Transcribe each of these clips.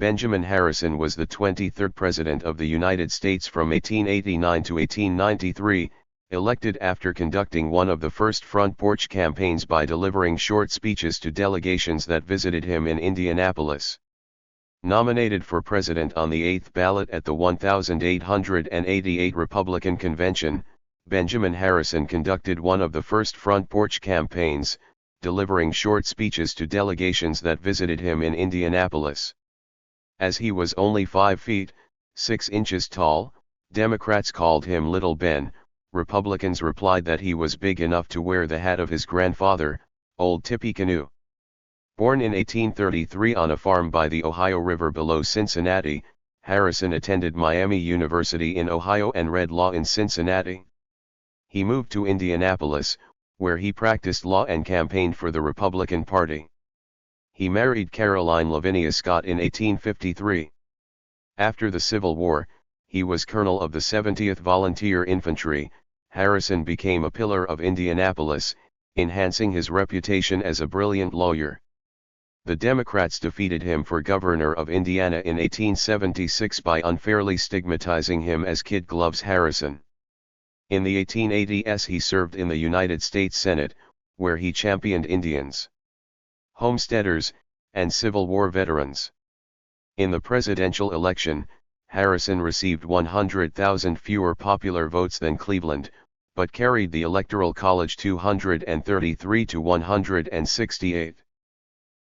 Benjamin Harrison was the 23rd President of the United States from 1889 to 1893, elected after conducting one of the first front porch campaigns by delivering short speeches to delegations that visited him in Indianapolis. Nominated for president on the 8th ballot at the 1888 Republican Convention, Benjamin Harrison conducted one of the first front porch campaigns, delivering short speeches to delegations that visited him in Indianapolis. As he was only 5 feet, 6 inches tall, Democrats called him Little Ben. Republicans replied that he was big enough to wear the hat of his grandfather, Old Tippecanoe. Born in 1833 on a farm by the Ohio River below Cincinnati, Harrison attended Miami University in Ohio and read law in Cincinnati. He moved to Indianapolis, where he practiced law and campaigned for the Republican Party. He married Caroline Lavinia Scott in 1853. After the Civil War, he was colonel of the 70th Volunteer Infantry. Harrison became a pillar of Indianapolis, enhancing his reputation as a brilliant lawyer. The Democrats defeated him for governor of Indiana in 1876 by unfairly stigmatizing him as Kid Gloves Harrison. In the 1880s he served in the United States Senate, where he championed Indians, homesteaders, and Civil War veterans. In the presidential election, Harrison received 100,000 fewer popular votes than Cleveland, but carried the Electoral College 233 to 168.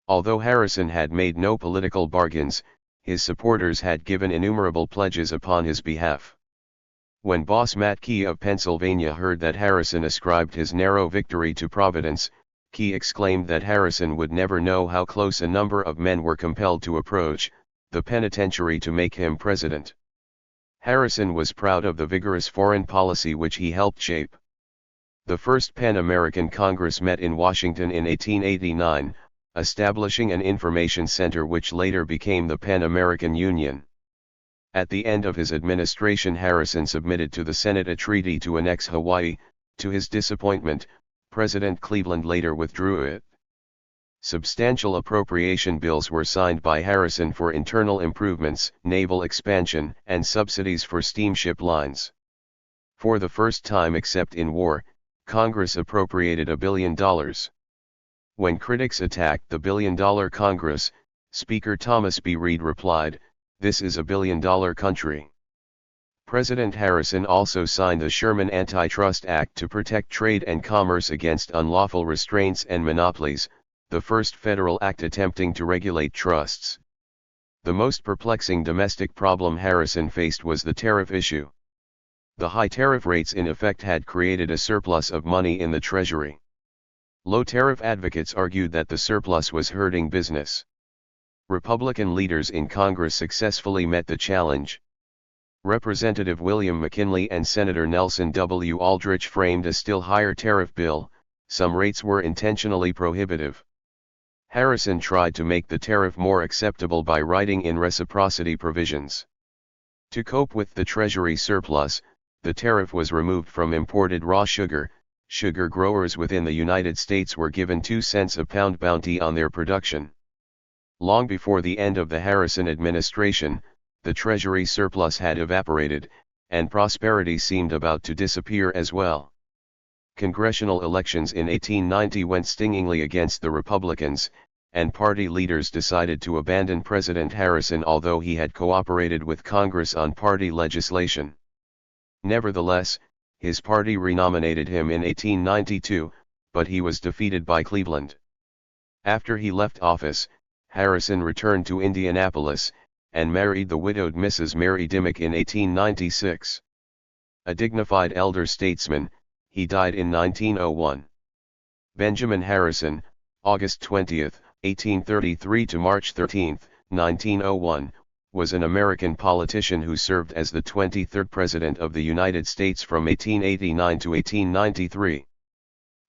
Although Harrison had made no political bargains, his supporters had given innumerable pledges upon his behalf. When boss Matt Key of Pennsylvania heard that Harrison ascribed his narrow victory to Providence, Key exclaimed that Harrison would never know how close a number of men were compelled to approach the penitentiary to make him president. Harrison was proud of the vigorous foreign policy which he helped shape. The first Pan-American Congress met in Washington in 1889, establishing an information center which later became the Pan-American Union. At the end of his administration, Harrison submitted to the Senate a treaty to annex Hawaii. To his disappointment, President Cleveland later withdrew it. Substantial appropriation bills were signed by Harrison for internal improvements, naval expansion, and subsidies for steamship lines. For the first time except in war, Congress appropriated $1 billion. When critics attacked the billion-dollar Congress, Speaker Thomas B. Reed replied, "This is a billion-dollar country." President Harrison also signed the Sherman Antitrust Act to protect trade and commerce against unlawful restraints and monopolies, the first federal act attempting to regulate trusts. The most perplexing domestic problem Harrison faced was the tariff issue. The high tariff rates in effect had created a surplus of money in the Treasury. Low tariff advocates argued that the surplus was hurting business. Republican leaders in Congress successfully met the challenge. Representative William McKinley and Senator Nelson W. Aldrich framed a still higher tariff bill. Some rates were intentionally prohibitive. Harrison tried to make the tariff more acceptable by writing in reciprocity provisions. To cope with the Treasury surplus, the tariff was removed from imported raw sugar. Sugar growers within the United States were given 2 cents a pound bounty on their production. Long before the end of the Harrison administration, the Treasury surplus had evaporated, and prosperity seemed about to disappear as well. Congressional elections in 1890 went stingingly against the Republicans, and party leaders decided to abandon President Harrison although he had cooperated with Congress on party legislation. Nevertheless, his party renominated him in 1892, but he was defeated by Cleveland. After he left office, Harrison returned to Indianapolis, and married the widowed Mrs. Mary Dimmock in 1896. A dignified elder statesman, he died in 1901. Benjamin Harrison, August 20, 1833 to March 13, 1901, was an American politician who served as the 23rd President of the United States from 1889 to 1893.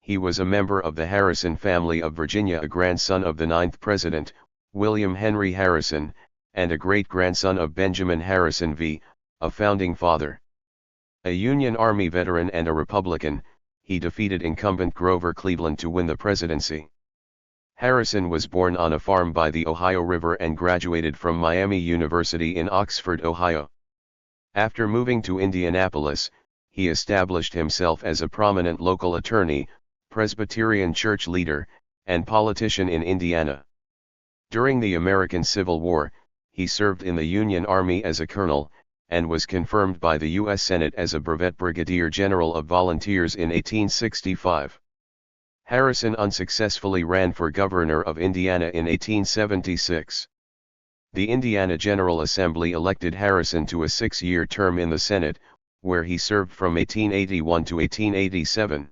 He was a member of the Harrison family of Virginia, a grandson of the 9th President, William Henry Harrison, and a great-grandson of Benjamin Harrison V., a founding father. A Union Army veteran and a Republican, he defeated incumbent Grover Cleveland to win the presidency. Harrison was born on a farm by the Ohio River and graduated from Miami University in Oxford, Ohio. After moving to Indianapolis, he established himself as a prominent local attorney, Presbyterian church leader, and politician in Indiana. During the American Civil War, he served in the Union Army as a colonel, and was confirmed by the U.S. Senate as a brevet brigadier general of volunteers in 1865. Harrison unsuccessfully ran for governor of Indiana in 1876. The Indiana General Assembly elected Harrison to a 6-year term in the Senate, where he served from 1881 to 1887.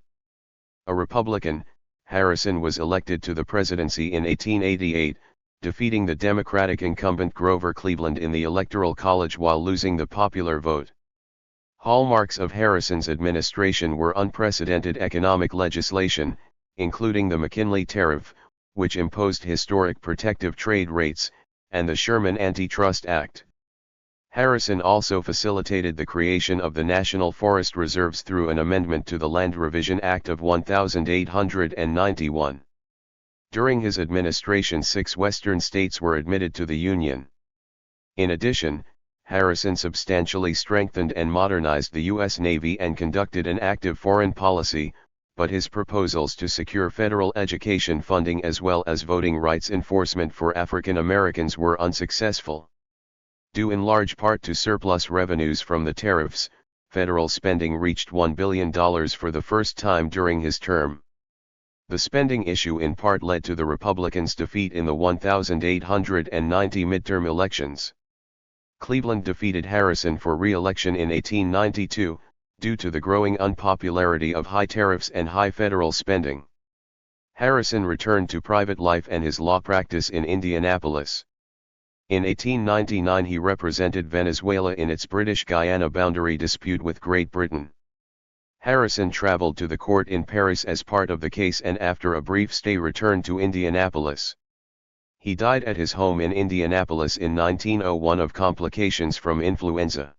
A Republican, Harrison was elected to the presidency in 1888, defeating the Democratic incumbent Grover Cleveland in the Electoral College while losing the popular vote. Hallmarks of Harrison's administration were unprecedented economic legislation, including the McKinley Tariff, which imposed historic protective trade rates, and the Sherman Antitrust Act. Harrison also facilitated the creation of the National Forest Reserves through an amendment to the Land Revision Act of 1891. During his administration, 6 western states were admitted to the Union. In addition, Harrison substantially strengthened and modernized the U.S. Navy and conducted an active foreign policy, but his proposals to secure federal education funding as well as voting rights enforcement for African Americans were unsuccessful. Due in large part to surplus revenues from the tariffs, federal spending reached $1 billion for the first time during his term. The spending issue in part led to the Republicans' defeat in the 1890 midterm elections. Cleveland defeated Harrison for re-election in 1892, due to the growing unpopularity of high tariffs and high federal spending. Harrison returned to private life and his law practice in Indianapolis. In 1899 he represented Venezuela in its British Guiana boundary dispute with Great Britain. Harrison traveled to the court in Paris as part of the case and after a brief stay returned to Indianapolis. He died at his home in Indianapolis in 1901 of complications from influenza.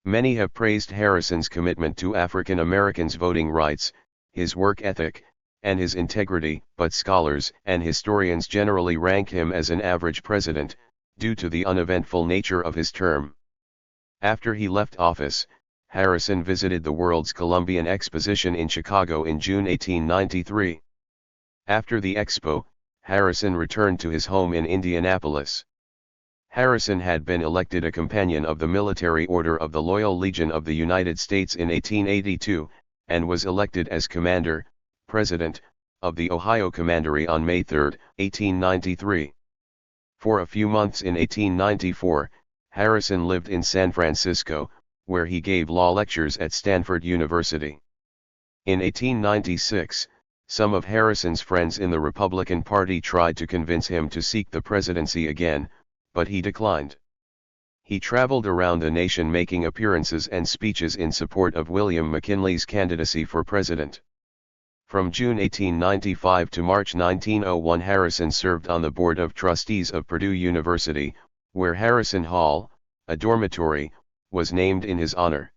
Many have praised Harrison's commitment to African Americans' voting rights, his work ethic, and his integrity, but scholars and historians generally rank him as an average president, due to the uneventful nature of his term. After he left office, Harrison visited the World's Columbian Exposition in Chicago in June 1893. After the expo, Harrison returned to his home in Indianapolis. Harrison had been elected a companion of the Military Order of the Loyal Legion of the United States in 1882, and was elected as Commander, President, of the Ohio Commandery on May 3, 1893. For a few months in 1894, Harrison lived in San Francisco, where he gave law lectures at Stanford University. In 1896, some of Harrison's friends in the Republican Party tried to convince him to seek the presidency again, but he declined. He traveled around the nation making appearances and speeches in support of William McKinley's candidacy for president. From June 1895 to March 1901 Harrison served on the Board of Trustees of Purdue University, where Harrison Hall, a dormitory, was named in his honor.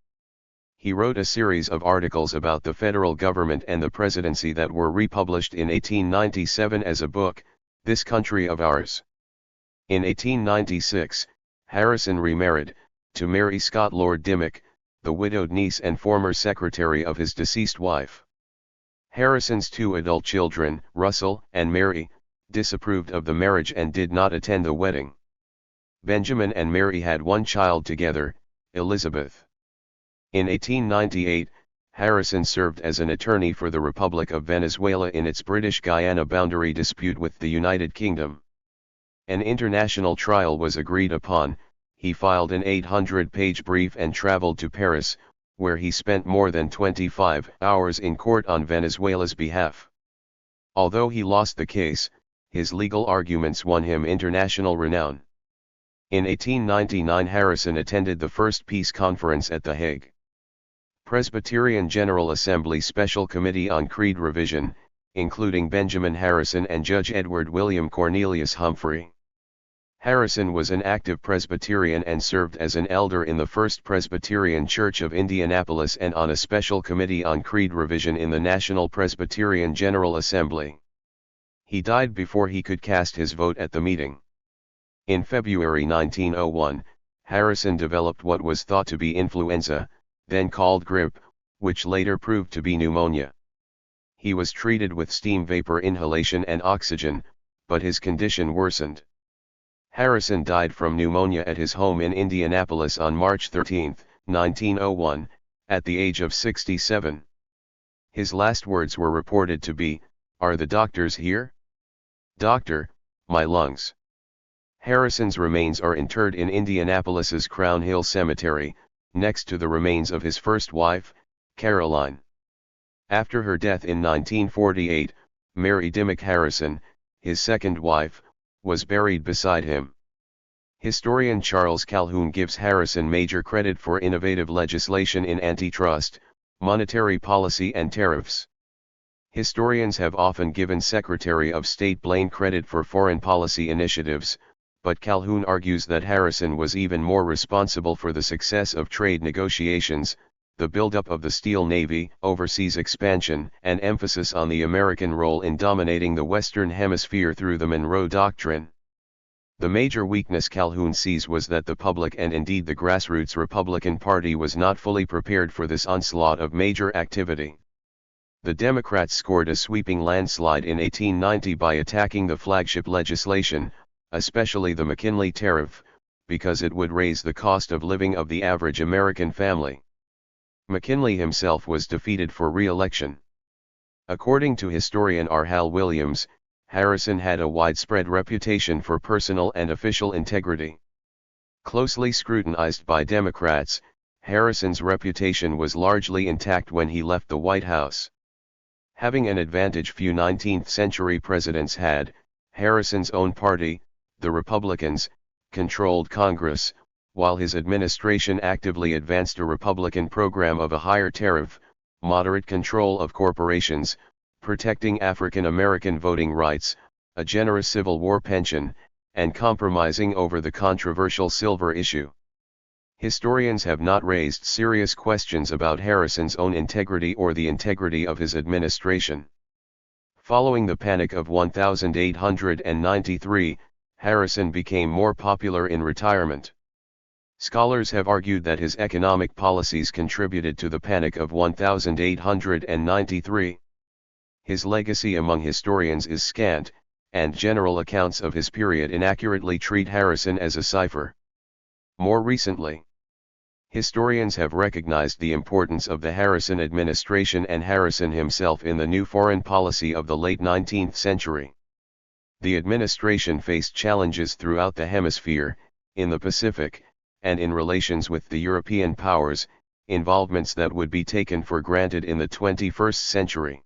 He wrote a series of articles about the federal government and the presidency that were republished in 1897 as a book, This Country of Ours. In 1896, Harrison remarried, to Mary Scott Lord Dimmock, the widowed niece and former secretary of his deceased wife. Harrison's 2 adult children, Russell and Mary, disapproved of the marriage and did not attend the wedding. Benjamin and Mary had 1 child together, Elizabeth. In 1898, Harrison served as an attorney for the Republic of Venezuela in its British Guiana boundary dispute with the United Kingdom. An international trial was agreed upon. He filed an 800-page brief and traveled to Paris, where he spent more than 25 hours in court on Venezuela's behalf. Although he lost the case, his legal arguments won him international renown. In 1899 Harrison attended the first peace conference at The Hague. Presbyterian General Assembly Special Committee on Creed Revision, including Benjamin Harrison and Judge Edward William Cornelius Humphrey. Harrison was an active Presbyterian and served as an elder in the First Presbyterian Church of Indianapolis and on a special committee on creed revision in the National Presbyterian General Assembly. He died before he could cast his vote at the meeting. In February 1901, Harrison developed what was thought to be influenza, then called grippe, which later proved to be pneumonia. He was treated with steam vapor inhalation and oxygen, but his condition worsened. Harrison died from pneumonia at his home in Indianapolis on March 13, 1901, at the age of 67. His last words were reported to be, "Are the doctors here? Doctor, my lungs." Harrison's remains are interred in Indianapolis's Crown Hill Cemetery, next to the remains of his first wife, Caroline. After her death in 1948, Mary Dimmock Harrison, his second wife, was buried beside him. Historian Charles Calhoun gives Harrison major credit for innovative legislation in antitrust, monetary policy and tariffs. Historians have often given Secretary of State Blaine credit for foreign policy initiatives, but Calhoun argues that Harrison was even more responsible for the success of trade negotiations, the buildup of the Steel Navy, overseas expansion, and emphasis on the American role in dominating the Western Hemisphere through the Monroe Doctrine. The major weakness Calhoun sees was that the public and indeed the grassroots Republican Party was not fully prepared for this onslaught of major activity. The Democrats scored a sweeping landslide in 1890 by attacking the flagship legislation, especially the McKinley Tariff, because it would raise the cost of living of the average American family. McKinley himself was defeated for re-election. According to historian R. Hal Williams, Harrison had a widespread reputation for personal and official integrity. Closely scrutinized by Democrats, Harrison's reputation was largely intact when he left the White House. Having an advantage few 19th-century presidents had, Harrison's own party, the Republicans, controlled Congress, while his administration actively advanced a Republican program of a higher tariff, moderate control of corporations, protecting African American voting rights, a generous Civil War pension, and compromising over the controversial silver issue. Historians have not raised serious questions about Harrison's own integrity or the integrity of his administration. Following the Panic of 1893, Harrison became more popular in retirement. Scholars have argued that his economic policies contributed to the Panic of 1893. His legacy among historians is scant, and general accounts of his period inaccurately treat Harrison as a cipher. More recently, historians have recognized the importance of the Harrison administration and Harrison himself in the new foreign policy of the late 19th century. The administration faced challenges throughout the hemisphere, in the Pacific, and in relations with the European powers, involvements that would be taken for granted in the 21st century.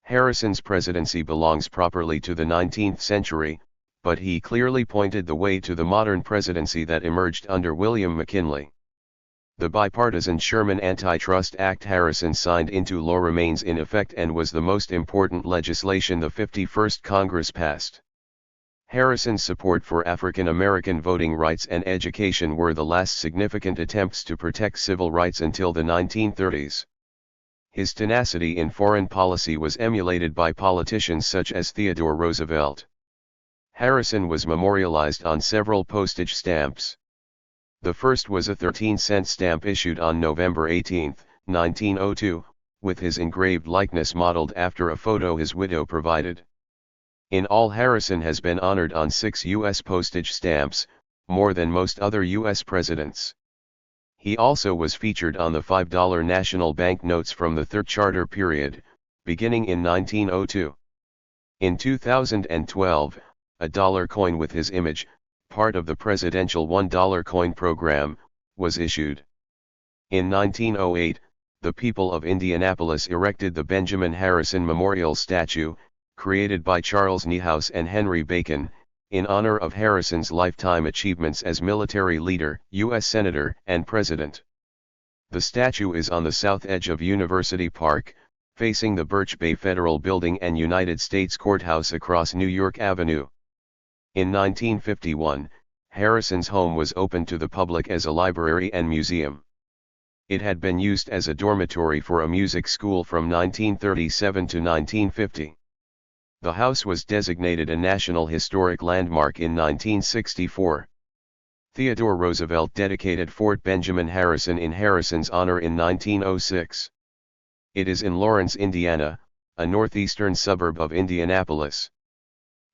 Harrison's presidency belongs properly to the 19th century, but he clearly pointed the way to the modern presidency that emerged under William McKinley. The bipartisan Sherman Antitrust Act Harrison signed into law remains in effect and was the most important legislation the 51st Congress passed. Harrison's support for African American voting rights and education were the last significant attempts to protect civil rights until the 1930s. His tenacity in foreign policy was emulated by politicians such as Theodore Roosevelt. Harrison was memorialized on several postage stamps. The first was a 13-cent stamp issued on November 18, 1902, with his engraved likeness modeled after a photo his widow provided. In all, Harrison has been honored on 6 U.S. postage stamps, more than most other U.S. presidents. He also was featured on the $5 national bank notes from the Third Charter period, beginning in 1902. In 2012, a dollar coin with his image, part of the presidential $1 coin program, was issued. In 1908, the people of Indianapolis erected the Benjamin Harrison Memorial Statue, created by Charles Niehaus and Henry Bacon, in honor of Harrison's lifetime achievements as military leader, U.S. Senator, and President. The statue is on the south edge of University Park, facing the Birch Bay Federal Building and United States Courthouse across New York Avenue. In 1951, Harrison's home was opened to the public as a library and museum. It had been used as a dormitory for a music school from 1937 to 1950. The house was designated a National Historic Landmark in 1964. Theodore Roosevelt dedicated Fort Benjamin Harrison in Harrison's honor in 1906. It is in Lawrence, Indiana, a northeastern suburb of Indianapolis.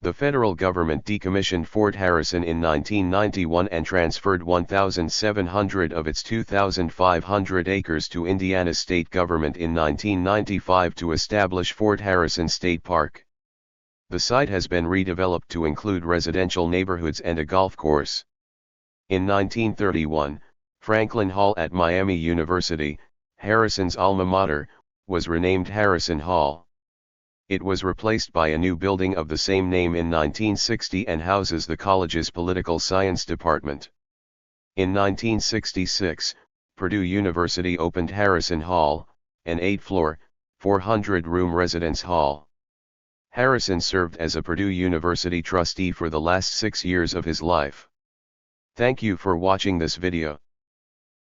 The federal government decommissioned Fort Harrison in 1991 and transferred 1,700 of its 2,500 acres to Indiana state government in 1995 to establish Fort Harrison State Park. The site has been redeveloped to include residential neighborhoods and a golf course. In 1931, Franklin Hall at Miami University, Harrison's alma mater, was renamed Harrison Hall. It was replaced by a new building of the same name in 1960 and houses the college's political science department. In 1966, Purdue University opened Harrison Hall, an 8-floor, 400-room residence hall. Harrison served as a Purdue University trustee for the last 6 years of his life. Thank you for watching this video.